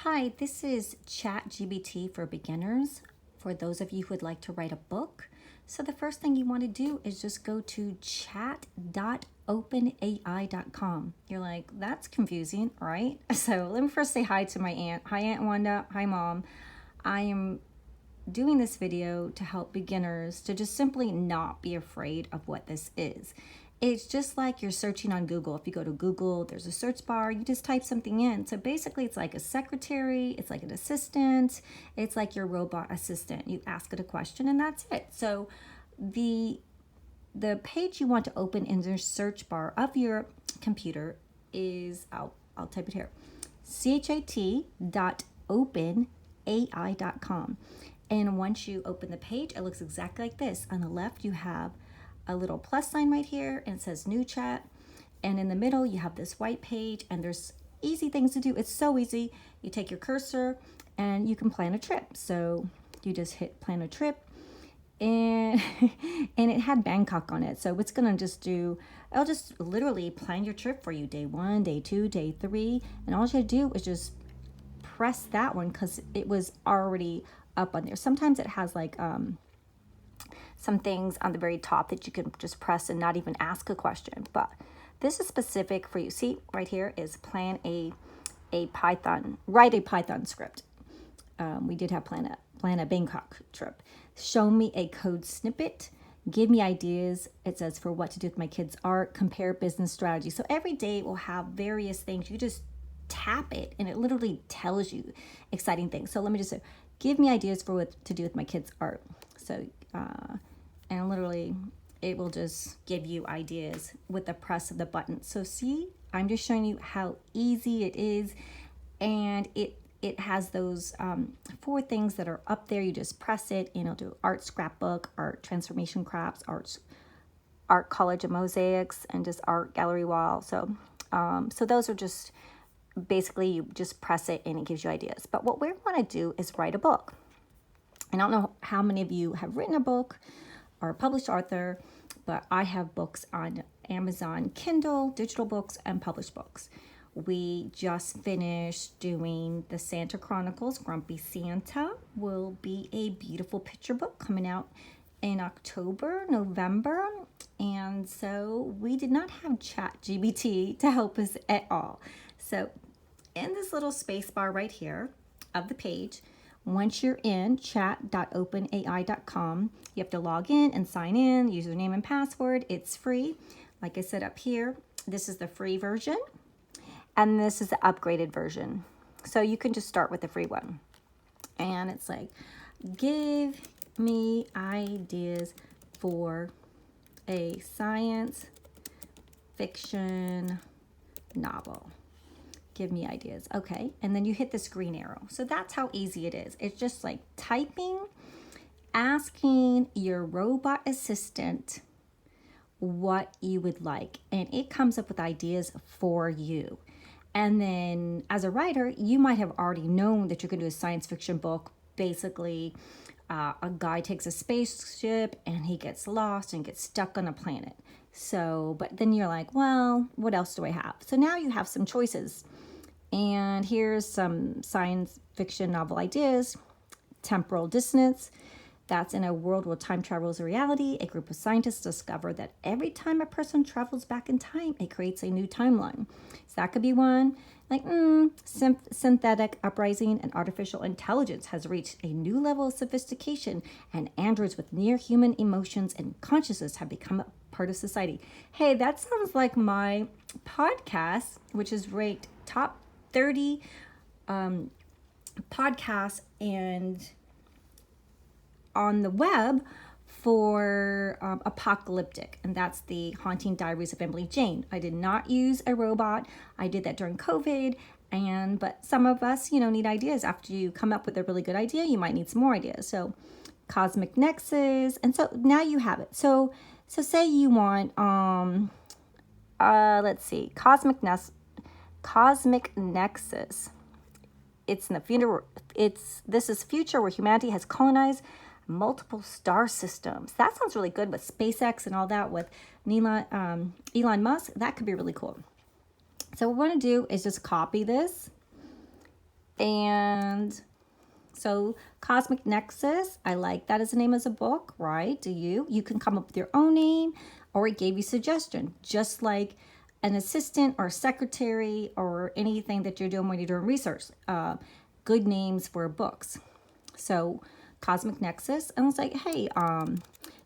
Hi, this is ChatGBT for beginners, for those of you who would like to write a book. So the first thing you want to do is just go to chat.openai.com. You're like, that's confusing, right? So let me first say hi to my aunt. Hi, Aunt Wanda. Hi, Mom. I am doing this video to help beginners to just simply not be afraid of what this is. It's just like you're searching on Google. If you go to Google, there's a search bar, you just type something in. So basically it's like a secretary, it's like an assistant, it's like your robot assistant. You ask it a question and that's it. So the page you want to open in the search bar of your computer is, I'll type it here, chat.openai.com. And once you open the page, it looks exactly like this. On the left, you have a little plus sign right here, and it says new chat. And in the middle, you have this white page, and there's easy things to do. It's so easy. You take your cursor, and you can plan a trip. So you just hit plan a trip, and and it had Bangkok on it. So it's gonna just do, it'll just literally plan your trip for you. Day 1, day 2, day 3, and all you have to do is just press that one because it was already up on there. Sometimes it has like some things on the very top that you can just press and not even ask a question, but this is specific for you. See right here is plan a Python, write a Python script. We did have plan a Bangkok trip. Show me a code snippet. Give me ideas. It says for what to do with my kids' art. Compare business strategy. So every day it will have various things. You just tap it and it literally tells you exciting things. So let me just say, give me ideas for what to do with my kids' art. So and literally it will just give you ideas with the press of the button. So see, I'm just showing you how easy it is, and it has those 4 things that are up there. You just press it and it'll do art scrapbook, art transformation crafts, art collage and mosaics, and just art gallery wall. So so those are just basically, you just press it and it gives you ideas. But what we want to do is write a book. And I don't know how many of you have written a book or a published author, but I have books on Amazon Kindle, digital books, and published books. We just finished doing the Santa Chronicles. Grumpy Santa will be a beautiful picture book coming out in October, November. And so we did not have ChatGBT to help us at all. So in this little space bar right here of the page, once you're in chat.openai.com, you have to log in and sign in, username and password. It's free. Like I said up here, this is the free version, and this is the upgraded version. So you can just start with the free one. And it's like, give me ideas for a science fiction novel. Give me ideas. Okay. And then you hit this green arrow. So that's how easy it is. It's just like typing, asking your robot assistant what you would like, and it comes up with ideas for you. And then as a writer, you might have already known that you're going to do a science fiction book. Basically, a guy takes a spaceship and he gets lost and gets stuck on a planet. So, but then you're like, well, what else do I have? So now you have some choices. And here's some science fiction novel ideas. Temporal dissonance. That's in a world where time travel is a reality. A group of scientists discover that every time a person travels back in time, it creates a new timeline. So that could be one. Like, synthetic uprising and artificial intelligence has reached a new level of sophistication, and androids with near human emotions and consciousness have become a part of society. Hey, that sounds like my podcast, which is ranked top 30 podcasts and on the web for apocalyptic, and that's the Haunting Diaries of Emily Jane. I did not use a robot. I did that during COVID, but some of us, need ideas. After you come up with a really good idea, you might need some more ideas. So Cosmic Nexus, and so now you have it. So say you want let's see, Cosmic Nexus. It's in the future. This is future where humanity has colonized multiple star systems. That sounds really good with SpaceX and all that with Elon Musk. That could be really cool. So what we want to do is just copy this And so Cosmic Nexus, I like that as the name of the book, right? Do you? You can come up with your own name, or it gave you suggestion, just like an assistant or secretary or anything that you're doing when you're doing research. Good names for books. So Cosmic Nexus, and I was like, hey,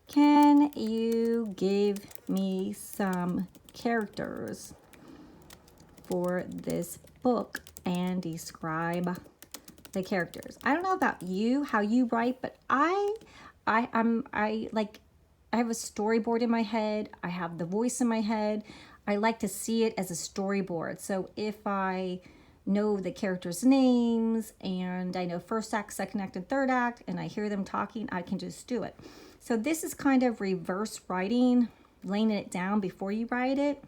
can you give me some characters for this book and describe the characters? I don't know about you, how you write, but I have a storyboard in my head. I have the voice in my head. I like to see it as a storyboard. So if I know the characters' names and I know first act, second act, and third act, and I hear them talking, I can just do it. So this is kind of reverse writing, laying it down before you write it.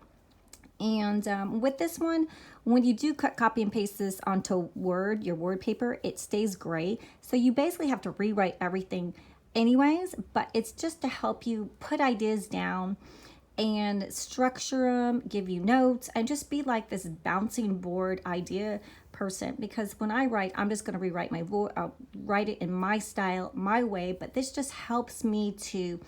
And with this one, when you do cut, copy, and paste this onto Word, your Word paper, it stays gray. So you basically have to rewrite everything anyways, but it's just to help you put ideas down and structure them, give you notes, and just be like this bouncing board idea person. Because when I write, I'm just going to rewrite I'll write it in my style, my way, but this just helps me to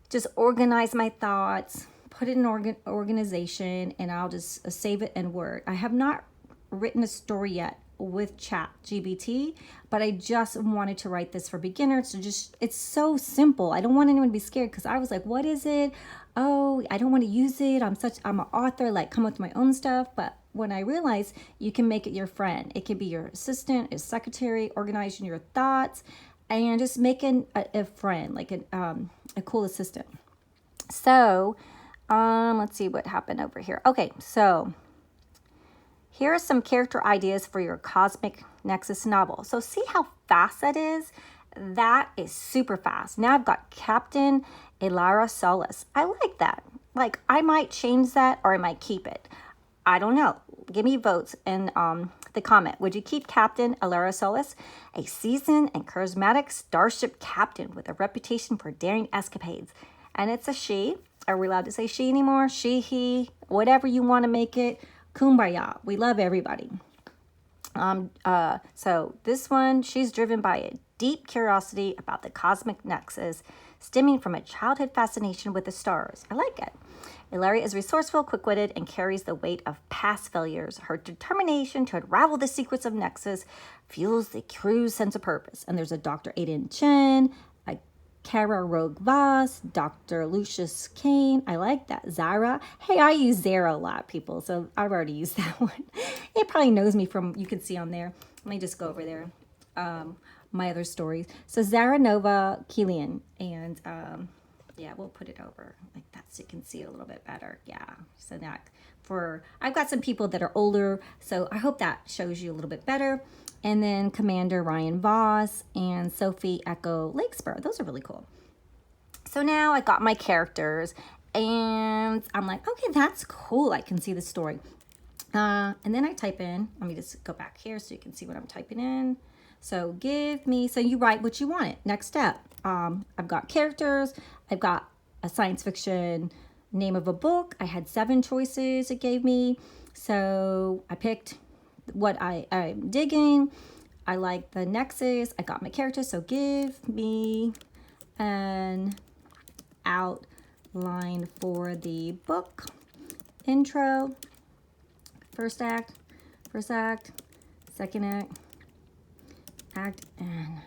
just organize my thoughts, put it in organization, and I'll just save it in Word. I have not written a story yet with ChatGBT, but I just wanted to write this for beginners. So it's so simple. I don't want anyone to be scared, because I was like, what is it? Oh, I don't want to use it. I'm an author, like come up with my own stuff. But when I realized you can make it your friend, it can be your assistant, a secretary, organizing your thoughts, and just making a friend, like a cool assistant. So let's see what happened over here. Okay, so here are some character ideas for your Cosmic Nexus novel. So see how fast that is? That is super fast. Now I've got Captain Elara Solis. I like that. Like, I might change that or I might keep it. I don't know. Give me votes in the comment. Would you keep Captain Elara Solis? A seasoned and charismatic starship captain with a reputation for daring escapades. And it's a she. Are we allowed to say she anymore? She, he, whatever you want to make it. Kumbaya. We love everybody. So this one, she's driven by a deep curiosity about the cosmic nexus, stemming from a childhood fascination with the stars. I like it. Ilaria is resourceful, quick-witted, and carries the weight of past failures. Her determination to unravel the secrets of Nexus fuels the crew's sense of purpose. And there's a Dr. Aiden Chen, a Kara Rogue Voss, Dr. Lucius Kane. I like that. Zara. Hey, I use Zara a lot, people, so I've already used that one. It probably knows me from, you can see on there. Let me just go over there. My other stories. So Zara Nova Killian, and yeah, we'll put it over like that so you can see it a little bit better. Yeah, so that I've got some people that are older, so I hope that shows you a little bit better. And then Commander Ryan Voss and Sophie Echo Lakespur. Those are really cool. So now I got my characters, and I'm like, okay, that's cool. I can see the story. And then I type in, let me just go back here so you can see what I'm typing in. So so you write what you want it. Next step. I've got characters. I've got a science fiction name of a book. I had 7 choices it gave me. So I picked what I'm digging. I like the nexus. I got my characters. So give me an outline for the book. Intro. First act, second act, and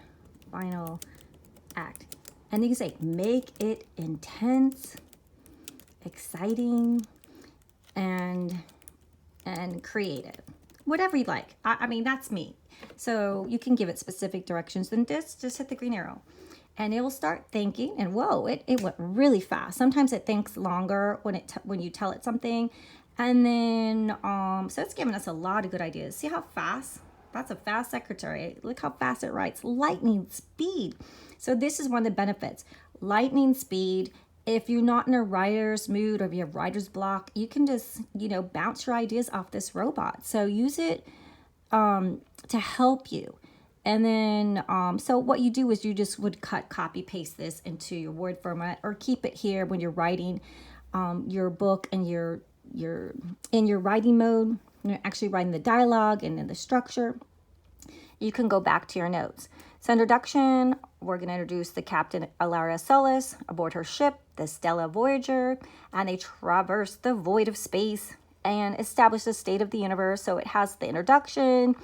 final act. And you can say, make it intense, exciting, and creative. Whatever you like. I mean, that's me. So you can give it specific directions. Then just hit the green arrow. And it will start thinking, and whoa, it went really fast. Sometimes it thinks longer when you tell it something. And then, so it's giving us a lot of good ideas. See how fast? That's a fast secretary. Look how fast it writes. Lightning speed. So this is one of the benefits. Lightning speed. If you're not in a writer's mood or if you have writer's block, you can just, bounce your ideas off this robot. So use it to help you. And then, so what you do is you just would copy, paste this into your Word format, or keep it here when you're writing your book and you're in your writing mode. You're actually writing the dialogue and then the structure. you can go back to your notes. So introduction, we're going to introduce the Captain Ilaria Solis aboard her ship, the Stella Voyager, and they traverse the void of space and establish the state of the universe. So it has the introduction,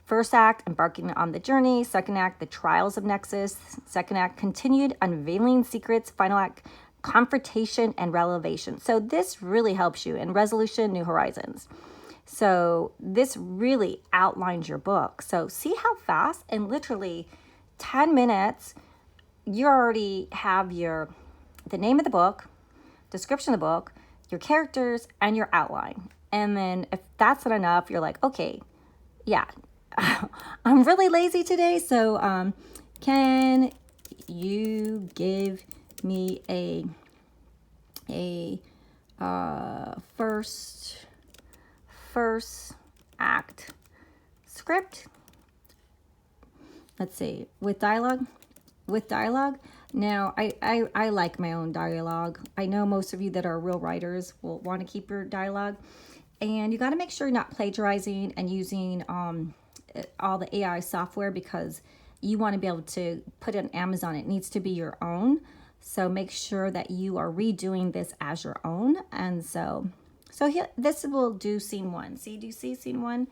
first act, embarking on the journey. Second act, the trials of Nexus. Second act, continued unveiling secrets. Final act, confrontation and revelation. So this really helps you in resolution, new horizons. So this really outlines your book. So see how fast, in literally 10 minutes, you already have the name of the book, description of the book, your characters, and your outline. And then if that's not enough, you're like, okay, yeah, I'm really lazy today. So can you give me a first act script? Let's see, with dialogue. Now, I like my own dialogue. I know most of you that are real writers will want to keep your dialogue, and you got to make sure you're not plagiarizing and using all the AI software, because you want to be able to put it on Amazon. It needs to be your own. So make sure that you are redoing this as your own. And so here, this will do scene 1. See, do you see scene 1?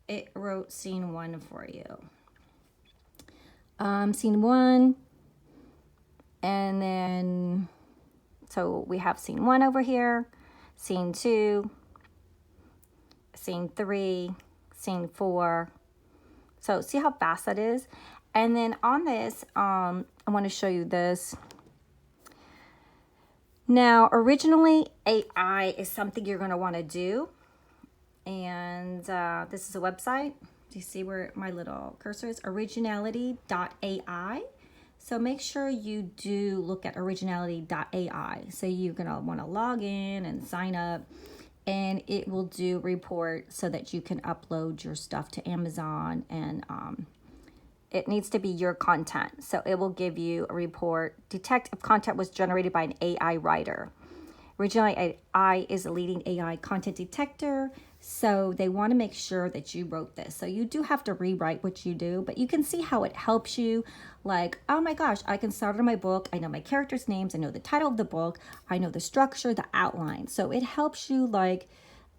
It wrote scene 1 for you. Scene 1. And then, so we have scene 1 over here, scene 2, scene 3, scene 4. So see how fast that is? And then on this, I want to show you this. Now, originally, AI is something you're going to want to do. And this is a website. Do you see where my little cursor is? Originality.ai. So make sure you do look at originality.ai. So you're going to want to log in and sign up. And it will do report so that you can upload your stuff to Amazon. And it needs to be your content. So it will give you a report. Detect if content was generated by an AI writer. Originally, AI is a leading AI content detector. So they want to make sure that you wrote this. So you do have to rewrite what you do, but you can see how it helps you. Like, oh my gosh, I can start on my book. I know my characters' names. I know the title of the book. I know the structure, the outline. So it helps you like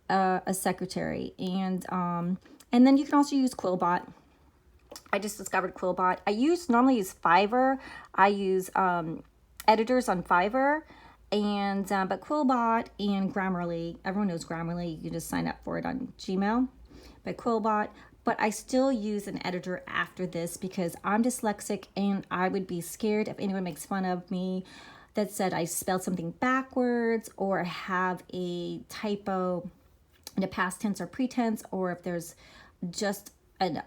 a secretary. And then you can also use Quillbot. I just discovered Quillbot. I normally use Fiverr. I use editors on Fiverr. And but Quillbot and Grammarly, everyone knows Grammarly. You can just sign up for it on Gmail. But Quillbot, but I still use an editor after this because I'm dyslexic, and I would be scared if anyone makes fun of me that said I spelled something backwards or have a typo in the past tense or pretense, or if there's just an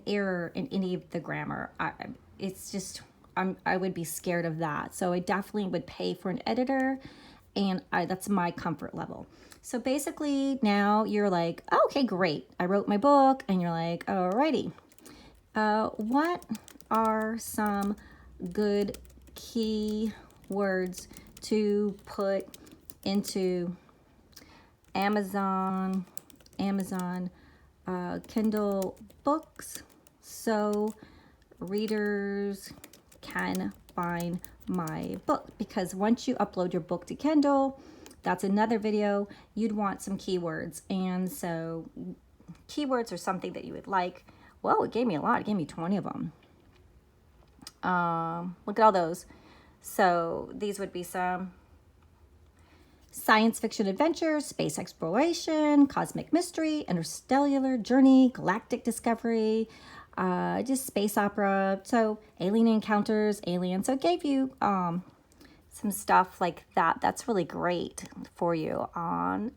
error in any of the grammar. I would be scared of that. So I definitely would pay for an editor, and that's my comfort level. So basically now you're like, oh, okay, great. I wrote my book, and you're like, alrighty. What are some good key words to put into Amazon Kindle books so readers can find my book? Because once you upload your book to Kindle, that's another video, you'd want some keywords. And so keywords are something that you would like. Whoa, it gave me a lot. It gave me 20 of them. Look at all those. So these would be some science fiction adventure, space exploration, cosmic mystery, interstellar journey, galactic discovery, just space opera, so alien encounters, aliens. So it gave you some stuff like that. That's really great for you on.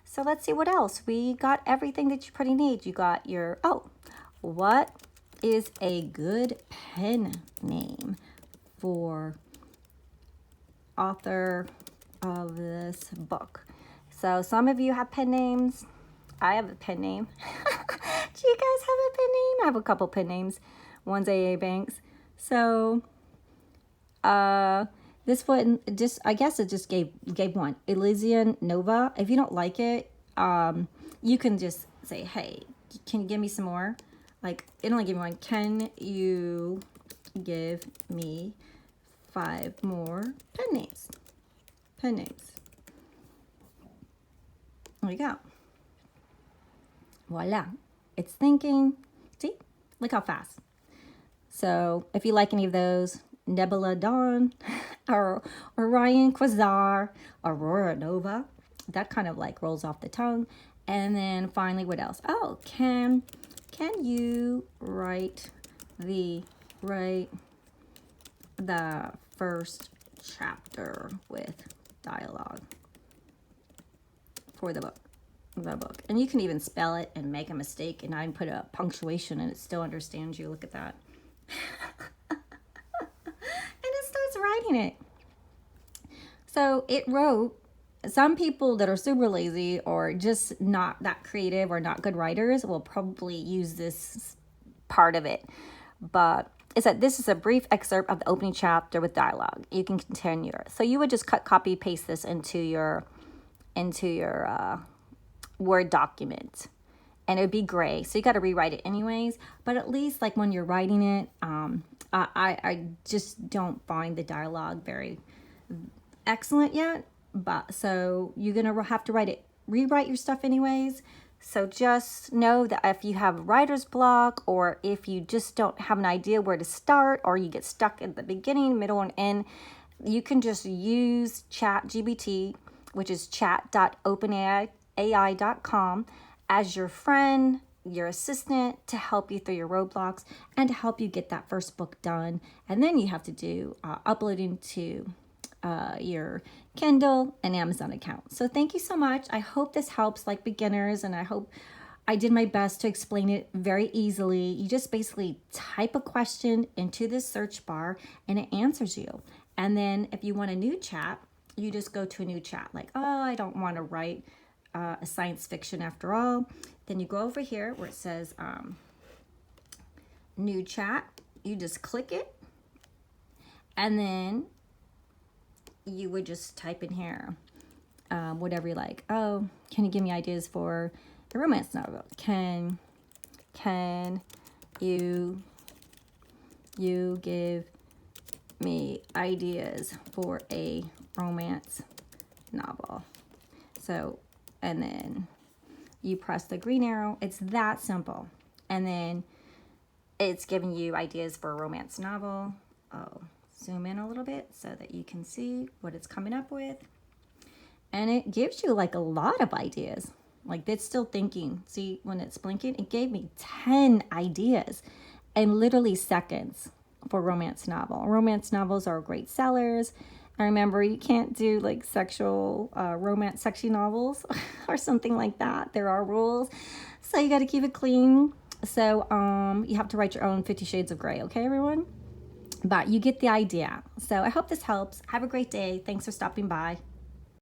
So let's see what else. We got everything that you pretty need. You got your, what is a good pen name for author of this book? So some of you have pen names. I have a pen name. Do you guys have a pen name? I have a couple pen names. One's AA Banks. So this one I guess it just gave one. Elysian Nova. If you don't like it, you can just say, hey, can you give me some more? like it only gave me one. Can you give me 5 more pen names? Pen names. There you go. Voila. It's thinking. See? Look how fast. So if you like any of those, Nebula Dawn, or Orion Quasar, Aurora Nova, that kind of like rolls off the tongue. And then finally, what else? Oh, can you write the first chapter with dialogue for the book? And you can even spell it and make a mistake and I can put a punctuation and it still understands you. Look at that. And it starts writing it. So it wrote. Some people that are super lazy or just not that creative or not good writers will probably use this part of it. But it said this is a brief excerpt of the opening chapter with dialogue. You can continue. So you would just copy paste this into your Word document, and it would be gray. So you got to rewrite it anyways. But at least like when you're writing it, I just don't find the dialogue very excellent yet. But so you're gonna have to rewrite your stuff anyways. So just know that if you have writer's block, or if you just don't have an idea where to start, or you get stuck at the beginning, middle, and end, you can just use ChatGBT, which is chat.openai.com, as your friend, your assistant, to help you through your roadblocks and to help you get that first book done. And then you have to do uploading to your Kindle and Amazon account. So thank you so much. I hope this helps like beginners, and I hope I did my best to explain it very easily. You just basically type a question into this search bar and it answers you. And then if you want a new chat, you just go to a new chat. Like, oh, I don't want to write a science fiction after all. Then you go over here where it says new chat. You just click it, and then you would just type in here whatever you like. Oh, can you give me ideas for a romance novel? Can you give me ideas for a romance novel? So, and then you press the green arrow. It's that simple. And then it's giving you ideas for a romance novel. Oh, zoom in a little bit so that you can see what it's coming up with. And it gives you like a lot of ideas. Like it's still thinking. See, when it's blinking, it gave me 10 ideas in literally seconds for romance novel. Romance novels are great sellers. And remember, you can't do like sexual romance sexy novels or something like that. There are rules. So you got to keep it clean. So you have to write your own 50 Shades of Grey. Okay, everyone? But you get the idea. So I hope this helps. Have a great day. Thanks for stopping by.